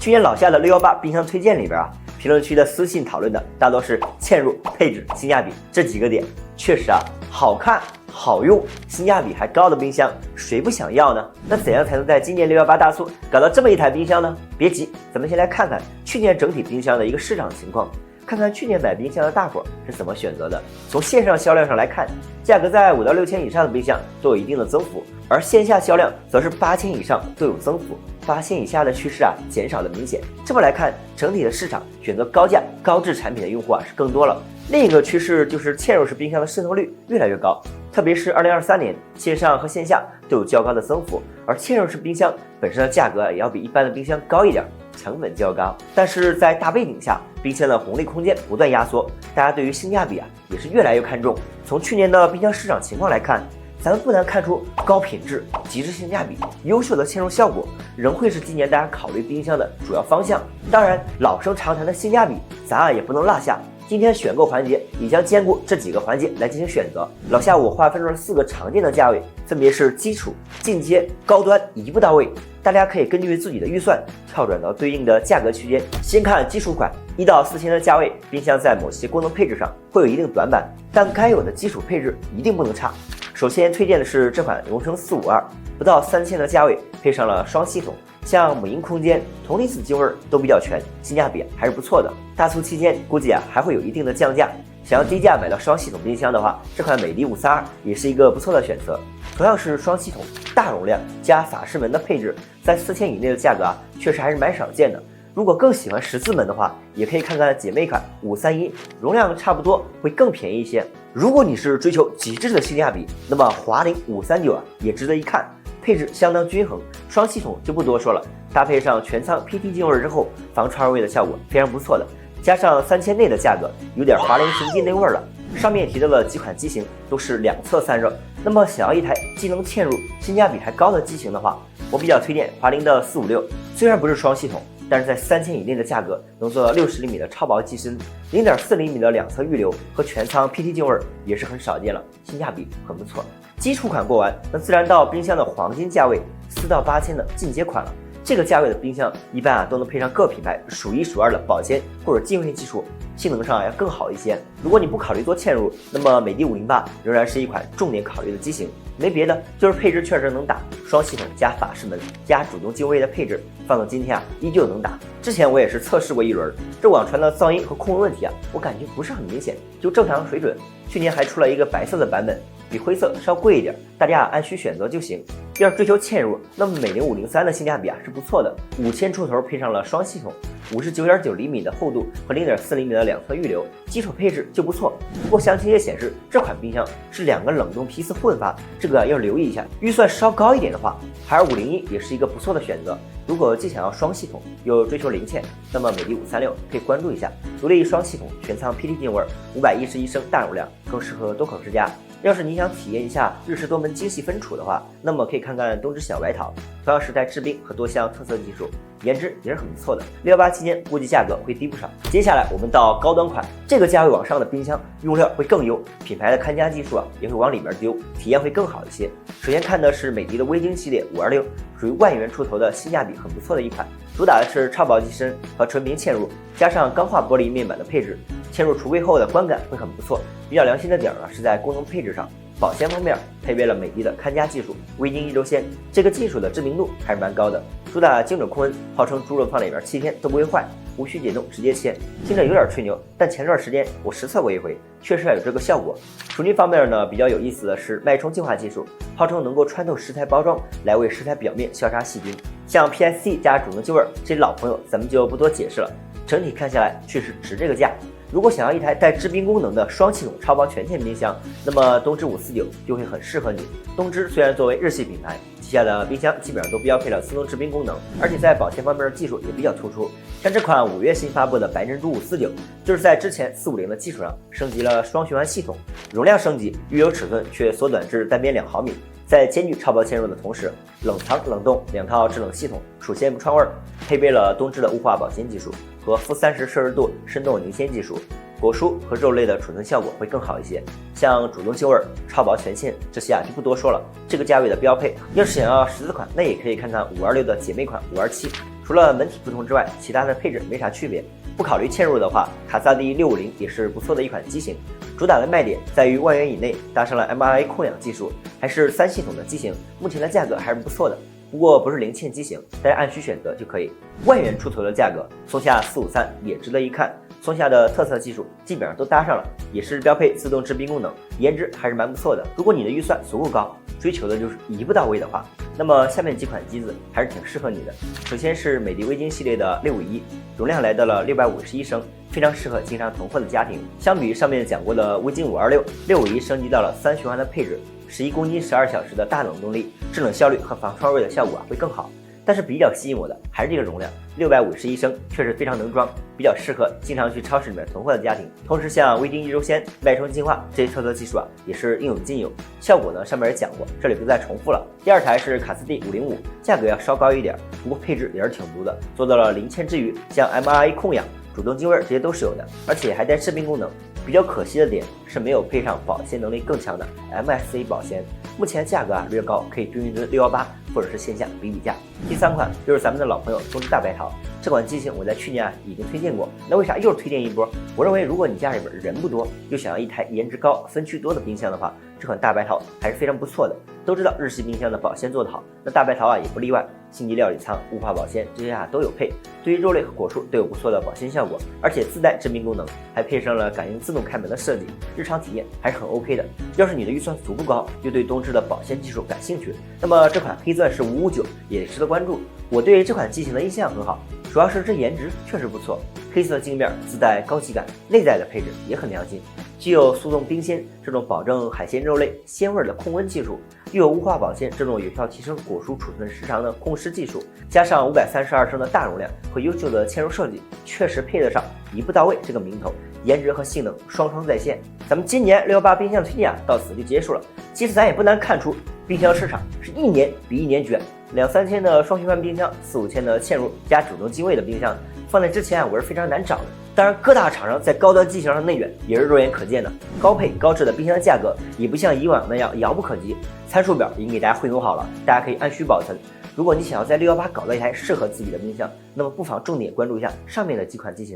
去年老夏的618冰箱推荐里边啊，评论区的私信讨论的大多是嵌入、配置、性价比这几个点。确实啊，好看、好用、性价比还高的冰箱，谁不想要呢？那怎样才能在今年618大促搞到这么一台冰箱呢？别急，咱们先来看看去年整体冰箱的一个市场情况。看看去年买冰箱的大伙是怎么选择的。从线上销量上来看，价格在5到6千以上的冰箱都有一定的增幅，而线下销量则是8千以上都有增幅，8千以下的趋势啊减少的明显。这么来看，整体的市场选择高价高质产品的用户啊是更多了。另一个趋势就是嵌入式冰箱的渗透率越来越高，特别是2023年，线上和线下都有较高的增幅，而嵌入式冰箱本身的价格也要比一般的冰箱高一点，成本较高。但是在大背景下，冰箱的红利空间不断压缩，大家对于性价比啊也是越来越看重。从去年的冰箱市场情况来看，咱们不难看出高品质、极致性价比、优秀的嵌入效果仍会是今年大家考虑冰箱的主要方向。当然，老生常谈的性价比咱啊也不能落下。今天选购环节也将兼顾这几个环节来进行选择。老夏我划分出了4个常见的价位，分别是基础、进阶、高端，一步到位。大家可以根据自己的预算跳转到对应的价格区间。先看基础款，1到4千的价位，冰箱在某些功能配置上会有一定短板，但该有的基础配置一定不能差。首先推荐的是这款荣升452，不到3千的价位，配上了双系统，像母婴空间、铜离子净味都比较全，性价比还是不错的。大促期间估计啊还会有一定的降价，想要低价买到双系统冰箱的话，这款美的532也是一个不错的选择。同样是双系统、大容量加法式门的配置，在4千以内的价格啊，确实还是蛮少见的。如果更喜欢十字门的话，也可以看看姐妹款531，容量差不多，会更便宜一些。如果你是追求极致的性价比，那么华凌539啊也值得一看，配置相当均衡，双系统就不多说了，搭配上全舱 PT 净味之后，防串味的效果非常不错的。加上3000内的价格，有点华凌神机那味儿了。上面提到的几款机型都是2侧散热，那么想要一台既能嵌入、性价比还高的机型的话，我比较推荐华凌的456。虽然不是双系统，但是在3000以内的价格能做到60厘米的超薄机身，0.4厘米的2侧预留和全舱 PT 净味也是很少见了，性价比很不错。基础款过完，那自然到冰箱的黄金价位4到8千的进阶款了。这个价位的冰箱一般啊都能配上各品牌数1数2的保鲜或者净味技术，性能上要更好一些。如果你不考虑做嵌入，那么美的508仍然是一款重点考虑的机型。没别的，就是配置确实能打，双系统加法式门加主动净味的配置，放到今天啊依旧能打。之前我也是测试过一轮，这网传的噪音和控温问题啊，我感觉不是很明显，就正常水准。去年还出了一个白色的版本，比灰色稍贵一点，大家按需选择就行。要是追求嵌入，那么美凌503的性价比啊是不错的，5000出头配上了双系统，59.9厘米的厚度和0.4厘米的2侧预留，基础配置就不错。不过详情页显示这款冰箱是2个冷冻批次混发，这个要留意一下。预算稍高一点的话，海尔501也是一个不错的选择。如果既想要双系统又追求零嵌，那么美的536可以关注一下。独立双系统全舱 PT 净味，511升大容量，更适合多口之家。要是你想体验一下日式多门精细分处的话，那么可以看看东芝小白桃，同样是带制冰和多项特色技术，颜值也是很不错的。618期间估计价格会低不少。接下来我们到高端款，这个价位往上的冰箱用料会更优，品牌的看家技术啊也会往里面丢，体验会更好一些。首先看的是美的微晶系列526，属于万元出头的性价比很不错的一款，主打的是超薄机身和纯平嵌入，加上钢化玻璃面板的配置，嵌入橱柜后的观感会很不错。比较良心的点呢是在功能配置上，保鲜方面配备了美的的看家技术微晶一周鲜，这个技术的知名度还是蛮高的。主打精准控温，号称猪肉放里面7天都不会坏，无需解冻直接切。听着有点吹牛，但前段时间我实测过一回，确实有这个效果。厨具方面呢，比较有意思的是脉冲净化技术，号称能够穿透食材包装来为食材表面消杀细菌。像 PSC 加主动净味这些老朋友咱们就不多解释了，整体看下来确实值这个价。如果想要一台带制冰功能的双系统超薄全嵌冰箱，那么东芝549就会很适合你。东芝虽然作为日系品牌，旗下的冰箱基本上都标配了自动制冰功能，而且在保鲜方面的技术也比较突出。像这款5月新发布的白珍珠549，就是在之前450的基础上升级了双循环系统，容量升级，预留尺寸却缩短至单边2毫米。在兼具超薄嵌入的同时，冷藏冷冻2套制冷系统属线不串味，配备了东芝的雾化保鲜技术和-30摄氏度深冻凝鲜技术，果蔬和肉类的储存效果会更好一些。像主动净味、超薄全嵌这些啊就不多说了，这个价位的标配。要是想要十字款，那也可以看看526的姐妹款527，除了门体不同之外，其他的配置没啥区别。不考虑嵌入的话，卡萨迪650也是不错的一款机型。主打的卖点在于万元以内搭上了 mRNA 控氧技术，还是3系统的机型，目前的价格还是不错的。不过不是零嵌机型，大家按需选择就可以。万元出头的价格，松下453也值得一看。松下的特色技术基本上都搭上了，也是标配自动制冰功能，颜值还是蛮不错的。如果你的预算足够高，追求的就是一步到位的话，那么下面几款机子还是挺适合你的。首先是美的微晶系列的651，容量来到了651升，非常适合经常囤货的家庭。相比于上面讲过的微晶526，651升级到了3循环的配置，11公斤12小时的大冷动力，制冷效率和防串味的效果会更好。但是比较吸引我的还是这个容量，651升确实非常能装，比较适合经常去超市里面囤货的家庭。同时像微晶一周鲜、脉冲净化这些特色技术也是应有尽有，效果呢上面也讲过，这里不再重复了。第二台是卡斯蒂505，价格要稍高一点，不过配置也是挺足的，做到了零嵌之余，像 mRNA 控氧、主动净味这些都是有的，而且还带制冰功能。比较可惜的点是没有配上保鲜能力更强的 MSC 保鲜，目前价格略高，可以对应的618或者是线下比价。第3款就是咱们的老朋友东芝大白桃，这款机型我在去年已经推荐过，那为啥又推荐一波？我认为如果你家里边人不多，又想要一台颜值高、分区多的冰箱的话，这款大白桃还是非常不错的。都知道日系冰箱的保鲜做得好，那大白桃也不例外。星级料理仓、雾化保鲜这些都有配，对于肉类和果蔬都有不错的保鲜效果，而且自带制冰功能，还配上了感应自动开门的设计，日常体验还是很 OK 的。要是你的预算足不高，又对东芝的保鲜技术感兴趣，那么这款黑钻石559也值得关注。我对这款机型的印象很好，主要是这颜值确实不错，黑色镜面自带高级感，内在的配置也很良心，既有速冻冰鲜这种保证海鲜肉类鲜味的控温技术，又有雾化保鲜这种有效提升果蔬储存时长的控湿技术，加上532升的大容量和优秀的嵌入设计，确实配得上一步到位这个名头，颜值和性能双双在线。咱们今年618冰箱推荐到此就结束了。其实咱也不难看出，冰箱市场是一年比一年卷，2、3千的双循环冰箱，4、5千的嵌入加主动进位的冰箱，放在之前我是非常难找的。当然，各大厂商在高端机型上的内卷也是肉眼可见的，高配高质的冰箱价格也不像以往那样遥不可及。参数表已经给大家汇总好了，大家可以按需保存。如果你想要在618搞到一台适合自己的冰箱，那么不妨重点关注一下上面的几款机型。